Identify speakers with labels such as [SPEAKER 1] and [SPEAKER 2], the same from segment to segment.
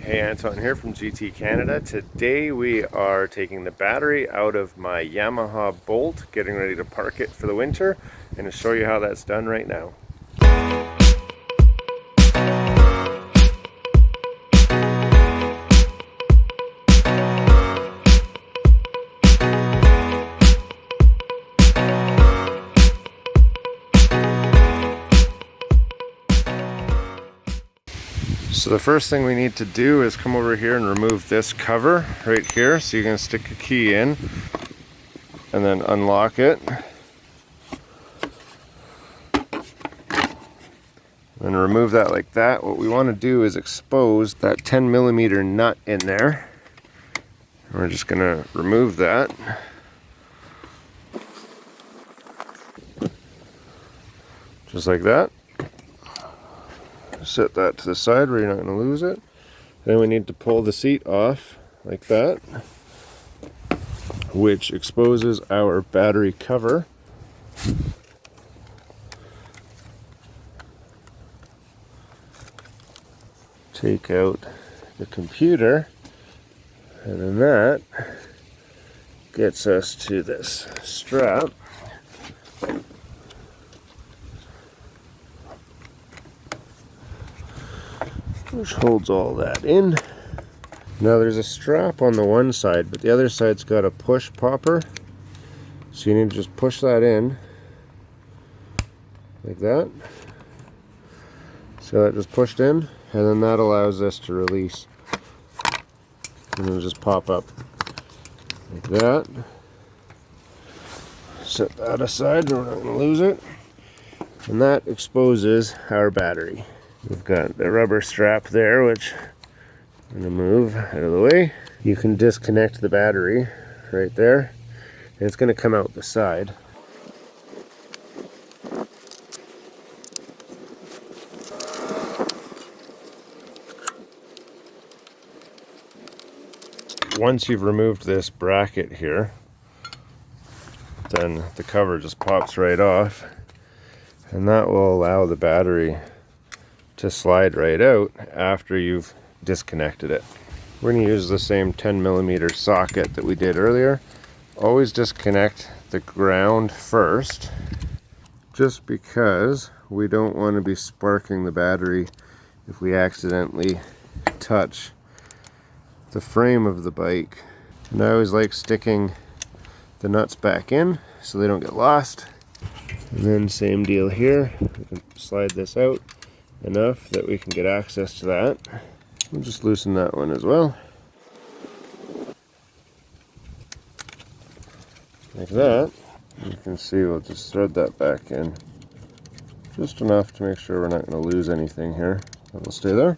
[SPEAKER 1] Hey, Anton here from GT Canada. Today we are taking the battery out of my Yamaha Bolt, getting ready to park it for the winter, and to show you how that's done right now. So the first thing we need to do is come over here and remove this cover right here. So you're going to stick a key in and then unlock it. And remove that like that. What we want to do is expose that 10mm nut in there. We're just going to remove that. Just like that. Set that to the side where you're not going to lose it. Then we need to pull the seat off like that, which exposes our battery cover. Take out the computer, and then that gets us to this strap. Which holds all that in. Now there's a strap on the one side, but the other side's got a push popper. So you need to just push that in like that. So that just pushed in, and then that allows this to release. And it'll just pop up like that. Set that aside, we're not going to lose it. And that exposes our battery. We've got the rubber strap there, which I'm going to move out of the way. You can disconnect the battery right there, and it's going to come out the side. Once you've removed this bracket here, then the cover just pops right off, and that will allow the battery to slide right out after you've disconnected it. We're going to use the same 10mm socket that we did earlier. Always disconnect the ground first, just because we don't want to be sparking the battery if we accidentally touch the frame of the bike. And I always like sticking the nuts back in so they don't get lost. And then same deal here, we can slide this out enough that we can get access to that. We'll just loosen that one as well. Like that. You can see we'll just thread that back in. Just enough to make sure we're not going to lose anything here. That will stay there.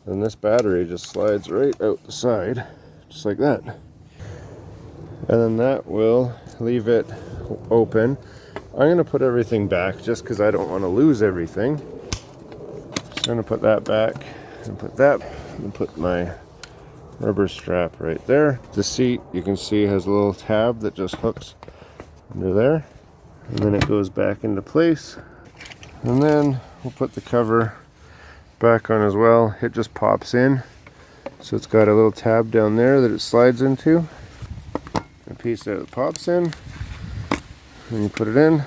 [SPEAKER 1] And this battery just slides right out the side, just like that. And then that will leave it open. I'm going to put everything back just because I don't want to lose everything. I'm going to put that back and put that and put my rubber strap right there. The seat, you can see, has a little tab that just hooks under there, and then it goes back into place. And then we'll put the cover back on as well. It just pops in, so it's got a little tab down there that it slides into. A piece that pops in, and you put it in,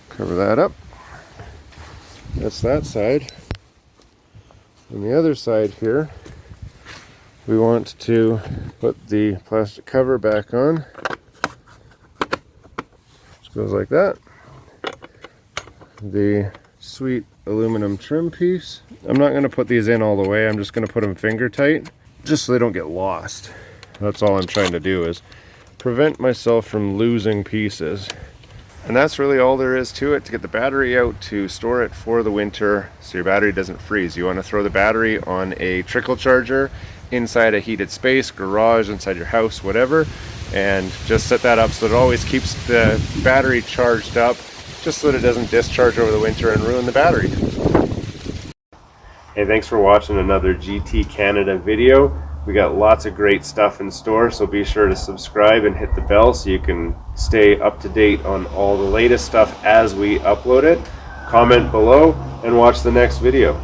[SPEAKER 1] cover that up. That's that side. On the other side here, we want to put the plastic cover back on. Just goes like that. The sweet aluminum trim piece. I'm not going to put these in all the way. I'm just going to put them finger tight, just so they don't get lost. That's all I'm trying to do, is prevent myself from losing pieces. And that's really all there is to it. To get the battery out, to store it for the winter so your battery doesn't freeze. You want to throw the battery on a trickle charger inside a heated space, garage, inside your house, whatever, and just set that up so that it always keeps the battery charged up, just so that it doesn't discharge over the winter and ruin the battery. Hey, thanks for watching another GT Canada video. We got lots of great stuff in store, so be sure to subscribe and hit the bell so you can stay up to date on all the latest stuff as we upload it. Comment below and watch the next video.